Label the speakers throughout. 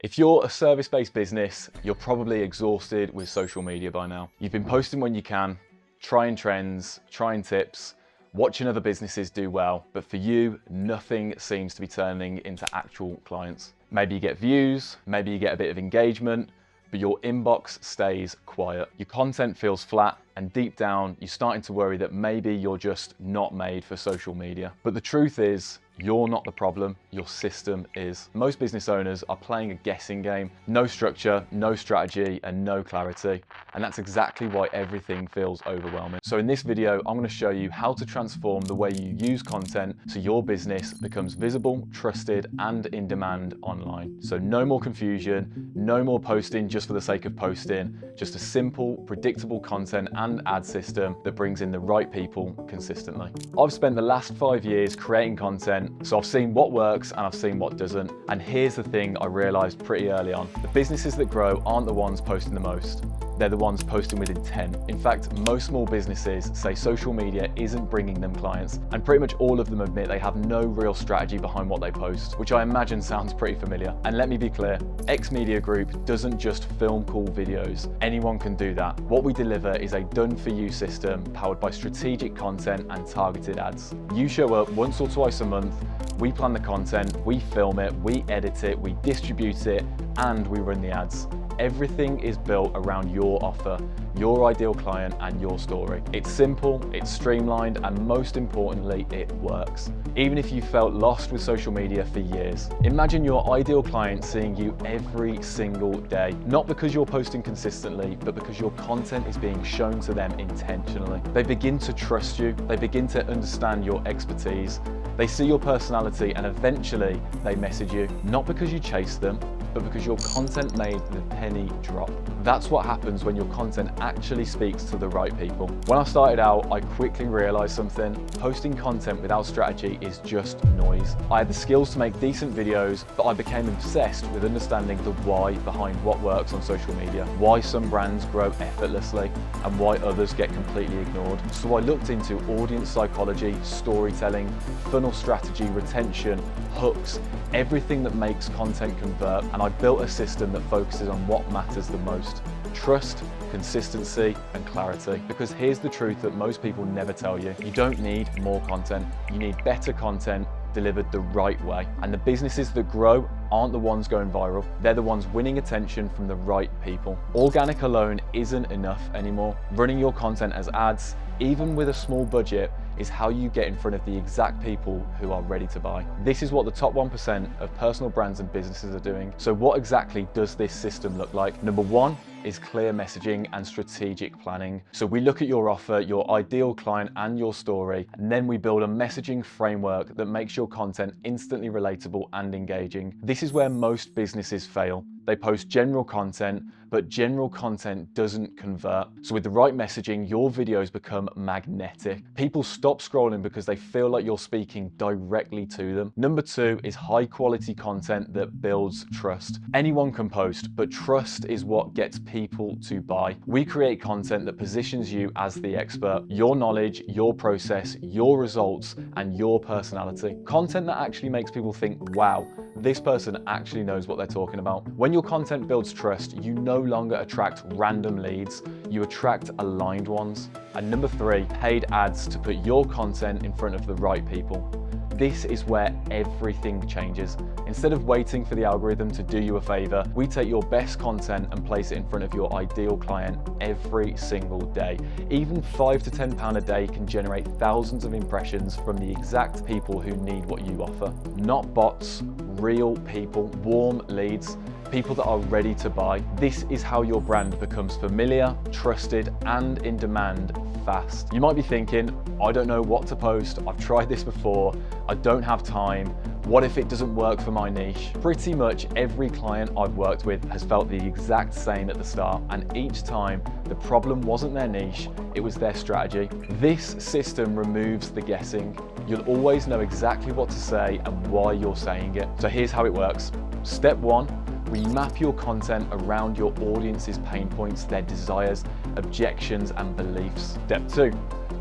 Speaker 1: If you're a service-based business, you're probably exhausted with social media by now. You've been posting when you can, trying trends, trying tips, watching other businesses do well, but for you, nothing seems to be turning into actual clients. Maybe you get views, maybe you get a bit of engagement, but your inbox stays quiet. Your content feels flat, and deep down, you're starting to worry that maybe you're just not made for social media. But the truth is, you're not the problem, your system is. Most business owners are playing a guessing game, no structure, no strategy, and no clarity. And that's exactly why everything feels overwhelming. So in this video, I'm gonna show you how to transform the way you use content so your business becomes visible, trusted, and in demand online. So no more confusion, no more posting just for the sake of posting, just a simple, predictable content and ad system that brings in the right people consistently. I've spent the last 5 years creating content, so I've seen what works and I've seen what doesn't. And here's the thing I realized pretty early on. The businesses that grow aren't the ones posting the most. They're the ones posting with intent. In fact, most small businesses say social media isn't bringing them clients, and pretty much all of them admit they have no real strategy behind what they post, which I imagine sounds pretty familiar. And let me be clear, X Media Group doesn't just film cool videos. Anyone can do that. What we deliver is a done-for-you system powered by strategic content and targeted ads. You show up once or twice a month, we plan the content, we film it, we edit it, we distribute it, and we run the ads. Everything is built around your offer, your ideal client, and your story. It's simple, it's streamlined, and most importantly, it works. Even if you felt lost with social media for years. Imagine your ideal client seeing you every single day, not because you're posting consistently, but because your content is being shown to them intentionally. They begin to trust you, they begin to understand your expertise, they see your personality, and eventually they message you, not because you chase them, but because your content made the penny drop. That's what happens when your content actually speaks to the right people. When I started out, I quickly realized something. Posting content without strategy is just noise. I had the skills to make decent videos, but I became obsessed with understanding the why behind what works on social media, why some brands grow effortlessly, and why others get completely ignored. So I looked into audience psychology, storytelling, funnel strategy, retention, hooks, everything that makes content convert, and I built a system that focuses on what matters the most: trust, consistency, and clarity. Because here's the truth that most people never tell you. You don't need more content. You need better content delivered the right way. And the businesses that grow aren't the ones going viral. They're the ones winning attention from the right people. Organic alone isn't enough anymore. Running your content as ads, even with a small budget, is how you get in front of the exact people who are ready to buy. This is what the top 1% of personal brands and businesses are doing. So what exactly does this system look like? Number one is clear messaging and strategic planning. So we look at your offer, your ideal client, and your story, and then we build a messaging framework that makes your content instantly relatable and engaging. This is where most businesses fail. They post general content, but general content doesn't convert. So with the right messaging, your videos become magnetic. People stop scrolling because they feel like you're speaking directly to them. Number two is high quality content that builds trust. Anyone can post, but trust is what gets people to buy. We create content that positions you as the expert, your knowledge, your process, your results, and your personality. Content that actually makes people think, wow, this person actually knows what they're talking about. When your content builds trust, you no longer attract random leads, you attract aligned ones. And number three, paid ads to put your content in front of the right people. This is where everything changes. Instead of waiting for the algorithm to do you a favor, we take your best content and place it in front of your ideal client every single day. Even £5 to £10 a day can generate thousands of impressions from the exact people who need what you offer. Not bots, real people, warm leads, people that are ready to buy. This is how your brand becomes familiar, trusted, and in demand fast. You might be thinking, I don't know what to post, I've tried this before, I don't have time, what if it doesn't work for my niche? Pretty much every client I've worked with has felt the exact same at the start, and each time the problem wasn't their niche, it was their strategy. This system removes the guessing. You'll always know exactly what to say and why you're saying it. So here's how it works. Step one, we map your content around your audience's pain points, their desires, objections, and beliefs. Step two,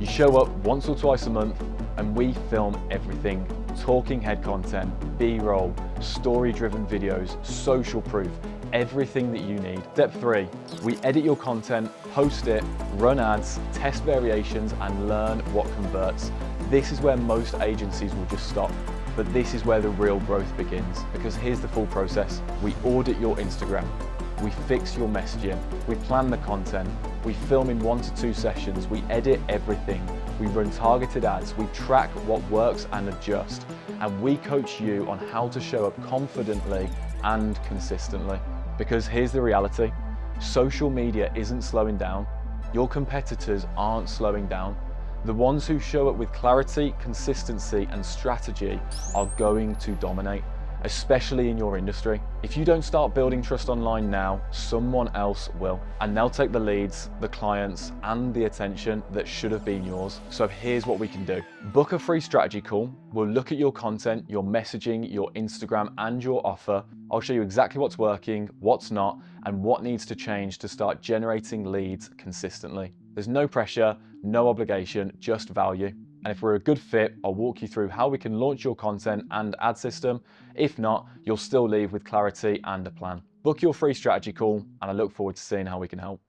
Speaker 1: you show up once or twice a month and we film everything talking head content, B-roll, story-driven videos, social proof, everything that you need. Step 3, we edit your content, post it, run ads, test variations, and learn what converts. This is where most agencies will just stop, but this is where the real growth begins, because here's the full process. We audit your Instagram, we fix your messaging, we plan the content, we film in 1 to 2 sessions, we edit everything, we run targeted ads, we track what works and adjust, and we coach you on how to show up confidently and consistently. Because here's the reality, social media isn't slowing down, your competitors aren't slowing down. The ones who show up with clarity, consistency, and strategy are going to dominate, especially in your industry. If you don't start building trust online now, someone else will, and they'll take the leads, the clients, and the attention that should have been yours. So here's what we can do. Book a free strategy call. We'll look at your content, your messaging, your Instagram, and your offer. I'll show you exactly what's working, what's not, and what needs to change to start generating leads consistently. There's no pressure, no obligation, just value. And if we're a good fit, I'll walk you through how we can launch your content and ad system. If not, you'll still leave with clarity and a plan. Book your free strategy call, and I look forward to seeing how we can help.